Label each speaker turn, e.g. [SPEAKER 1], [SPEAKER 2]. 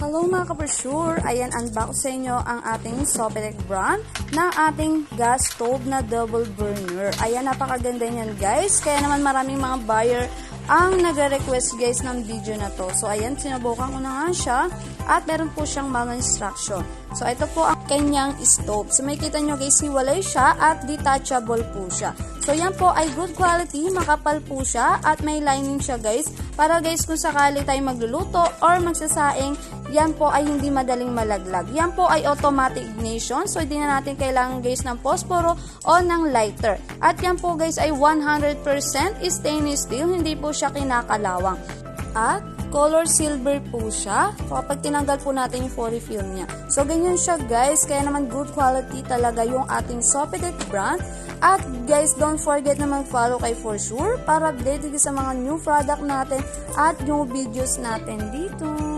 [SPEAKER 1] Hello mga ka-for-sure! Ayan, unbox sa inyo ang ating Sopelec brand ng ating gas stove na double burner. Ayan, napakaganda niyan guys. Kaya naman maraming mga buyer ang nagre-request guys ng video na to. So ayan, sinubukan ko na nga siya at meron po siyang mga instruction. So ito po ang kanyang stove. So makikita nyo guys, hiwalay siya at detachable po siya. So yan po ay good quality, makapal po siya at may lining siya guys. Para guys kung sakali tayo magluluto or magsasaing, yan po ay hindi madaling malaglag. Yan po ay automatic ignition. So hindi na natin kailangan guys ng posporo o ng lighter. At yan po guys ay 100% stainless steel, hindi po siya kinakalawang. At color silver po siya kapag tinanggal po natin yung fairy film niya. So ganyan siya guys, kaya naman good quality talaga yung ating Sopelec brand. At guys, don't forget na mag-follow kay For Sure para updated sa mga new product natin at new videos natin dito.